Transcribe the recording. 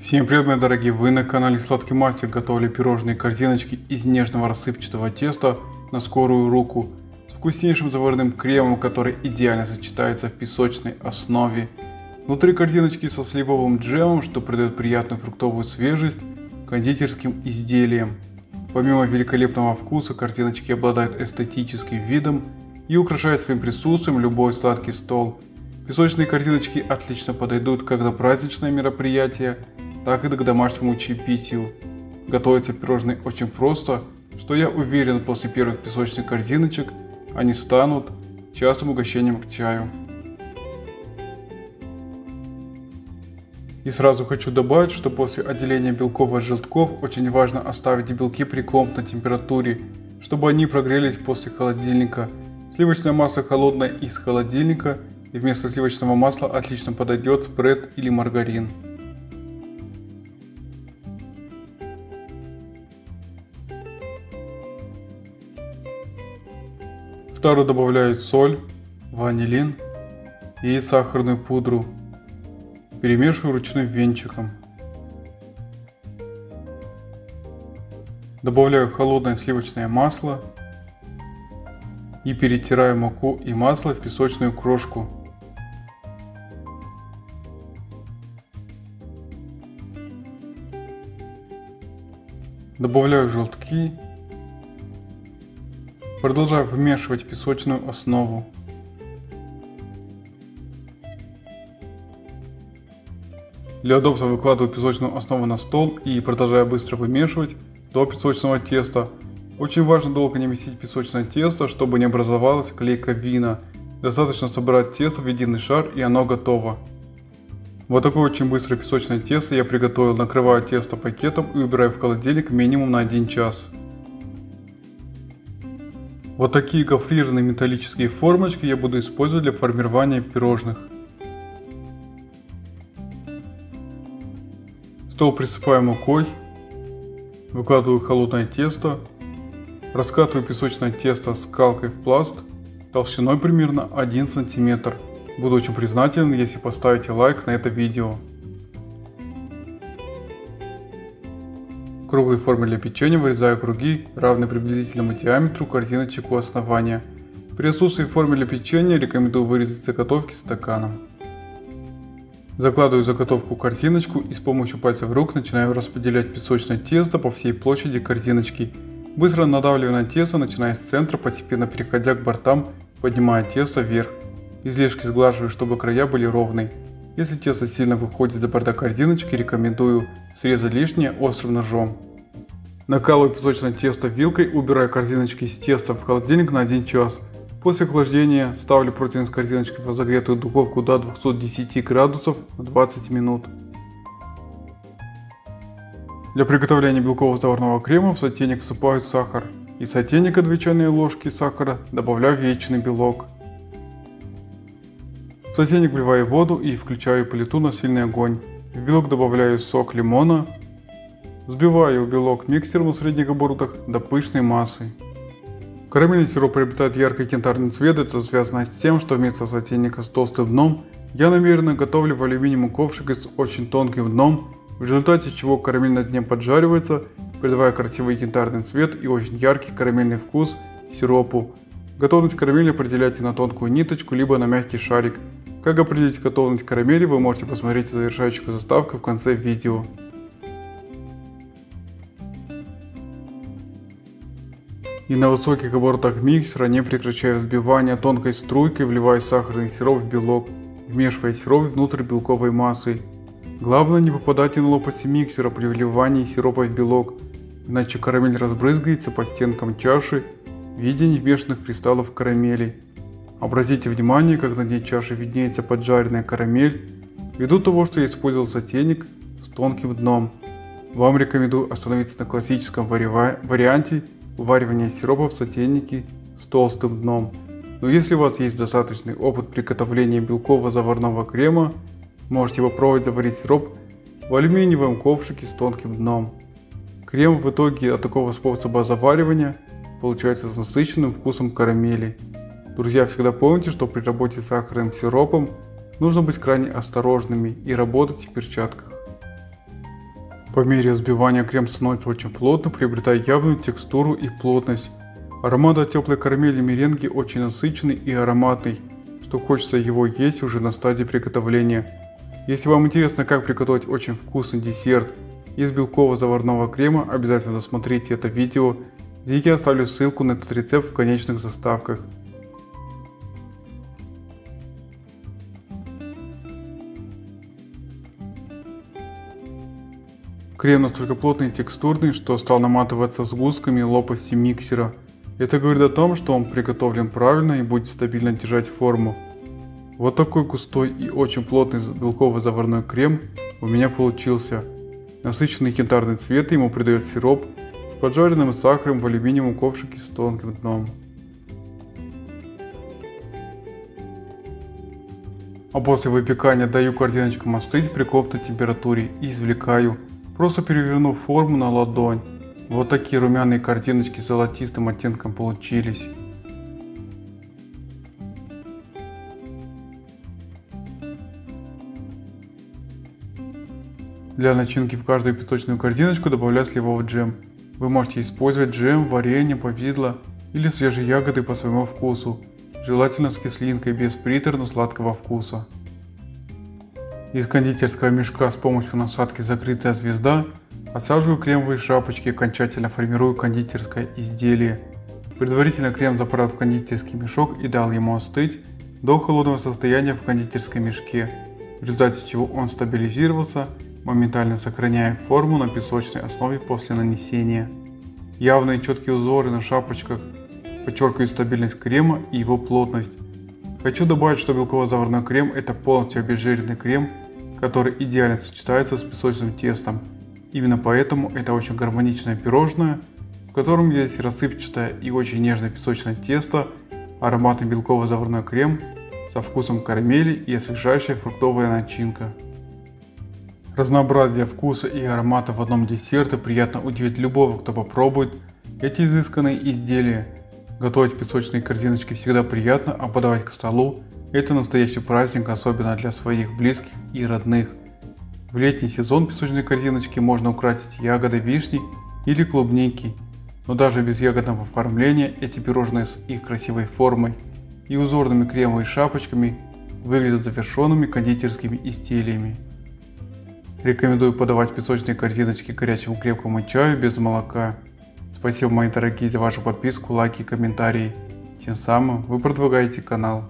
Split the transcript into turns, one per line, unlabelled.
Всем привет, мои дорогие! Вы на канале Сладкий Мастер. Готовили пирожные корзиночки из нежного рассыпчатого теста на скорую руку с вкуснейшим заварным кремом, который идеально сочетается в песочной основе. Внутри корзиночки со сливовым джемом, что придает приятную фруктовую свежесть кондитерским изделиям. Помимо великолепного вкуса, корзиночки обладают эстетическим видом и украшают своим присутствием любой сладкий стол. Песочные корзиночки отлично подойдут как на праздничное мероприятие, так и к домашнему чаепитию. Готовятся пирожные очень просто, что я уверен, после первых песочных корзиночек они станут частым угощением к чаю. И сразу хочу добавить, что после отделения белков от желтков очень важно оставить белки при комнатной температуре, чтобы они прогрелись после холодильника. Сливочное масло холодное из холодильника, и вместо сливочного масла отлично подойдет спред или маргарин. В тару добавляю соль, ванилин и сахарную пудру. Перемешиваю ручным венчиком. Добавляю холодное сливочное масло и перетираю муку и масло в песочную крошку. Добавляю желтки. Продолжаю вмешивать песочную основу. Для удобства выкладываю песочную основу на стол и продолжаю быстро вымешивать до песочного теста. Очень важно долго не месить песочное тесто, чтобы не образовалась клейковина. Достаточно собрать тесто в единый шар, и оно готово. Вот такое очень быстрое песочное тесто я приготовил. Накрываю тесто пакетом и убираю в холодильник минимум на 1 час. Вот такие гофрированные металлические формочки я буду использовать для формирования пирожных. Стол присыпаю мукой, выкладываю холодное тесто, раскатываю песочное тесто скалкой в пласт толщиной примерно 1 см. Буду очень признателен, если поставите лайк на это видео. В круглой форме для печенья вырезаю круги, равные приблизительному диаметру корзиночек у основания. При отсутствии формы для печенья рекомендую вырезать заготовки стаканом. Закладываю заготовку в корзиночку и с помощью пальцев рук начинаю распределять песочное тесто по всей площади корзиночки. Быстро надавливаю на тесто, начиная с центра, постепенно переходя к бортам, поднимая тесто вверх. Излишки сглаживаю, чтобы края были ровные. Если тесто сильно выходит за борта корзиночки, рекомендую срезать лишнее острым ножом. Накалываю песочное тесто вилкой, убираю корзиночки с теста в холодильник на 1 час. После охлаждения ставлю противень с корзиночкой в разогретую духовку до 210 градусов на 20 минут. Для приготовления белкового заварного крема в сотейник всыпаю сахар. Из сотейника 2 чайные ложки сахара добавляю яичный белок. В сотейник вливаю воду и включаю плиту на сильный огонь. В белок добавляю сок лимона. Взбиваю белок миксером на средних оборотах до пышной массы. Карамельный сироп приобретает яркий янтарный цвет. Это связано с тем, что вместо сотейника с толстым дном я намеренно готовлю в алюминиевом ковшике с очень тонким дном, в результате чего карамель на дне поджаривается, придавая красивый янтарный цвет и очень яркий карамельный вкус сиропу. Готовность карамели определяйте на тонкую ниточку либо на мягкий шарик. Как определить готовность карамели, вы можете посмотреть завершающую заставку в конце видео. И на высоких оборотах миксера, не прекращая взбивания, тонкой струйкой вливаю сахарный сироп в белок, вмешивая сироп внутрь белковой массы. Главное, не попадайте на лопасти миксера при вливании сиропа в белок, иначе карамель разбрызгается по стенкам чаши в виде невмешанных кристаллов карамели. Обратите внимание, как на дне чаши виднеется поджаренная карамель, ввиду того, что я использовал сотейник с тонким дном. Вам рекомендую остановиться на классическом варианте уваривания сиропа в сотейнике с толстым дном. Но если у вас есть достаточный опыт приготовления белкового заварного крема, можете попробовать заварить сироп в алюминиевом ковшике с тонким дном. Крем в итоге от такого способа заваривания получается с насыщенным вкусом карамели. Друзья, всегда помните, что при работе с сахарным сиропом нужно быть крайне осторожными и работать в перчатках. По мере взбивания крем становится очень плотным, приобретая явную текстуру и плотность. Аромат от теплой карамели меренги очень насыщенный и ароматный, что хочется его есть уже на стадии приготовления. Если вам интересно, как приготовить очень вкусный десерт из белково-заварного крема, обязательно досмотрите это видео, где я оставлю ссылку на этот рецепт в конечных заставках. Крем настолько плотный и текстурный, что стал наматываться сгустками лопасти миксера. Это говорит о том, что он приготовлен правильно и будет стабильно держать форму. Вот такой густой и очень плотный белково-заварной крем у меня получился. Насыщенный янтарный цвет ему придает сироп с поджаренным сахаром в алюминиевом ковшике с тонким дном. А после выпекания даю корзиночкам остыть при комнатной температуре и извлекаю, просто перевернув форму на ладонь. Вот такие румяные корзиночки с золотистым оттенком получились. Для начинки в каждую песочную корзиночку добавляю сливовый джем. Вы можете использовать джем, варенье, повидло или свежие ягоды по своему вкусу, желательно с кислинкой, без приторно-сладкого вкуса. Из кондитерского мешка с помощью насадки «Закрытая звезда» отсаживаю кремовые шапочки и окончательно формирую кондитерское изделие. Предварительно крем заправил в кондитерский мешок и дал ему остыть до холодного состояния в кондитерском мешке, в результате чего он стабилизировался, моментально сохраняя форму на песочной основе после нанесения. Явные четкие узоры на шапочках подчеркивают стабильность крема и его плотность. Хочу добавить, что белково-заварной крем – это полностью обезжиренный крем, который идеально сочетается с песочным тестом. Именно поэтому это очень гармоничное пирожное, в котором есть рассыпчатое и очень нежное песочное тесто, ароматный белково-заварной крем со вкусом карамели и освежающая фруктовая начинка. Разнообразие вкуса и аромата в одном десерте приятно удивит любого, кто попробует эти изысканные изделия. Готовить песочные корзиночки всегда приятно, а подавать к столу – это настоящий праздник, особенно для своих близких и родных. В летний сезон песочные корзиночки можно украсить ягодой вишни или клубники, но даже без ягодного оформления эти пирожные с их красивой формой и узорными кремовыми шапочками выглядят завершенными кондитерскими изделиями. Рекомендую подавать песочные корзиночки к горячему крепкому чаю без молока. Спасибо, мои дорогие, за вашу подписку, лайки и комментарии. Тем самым вы продвигаете канал.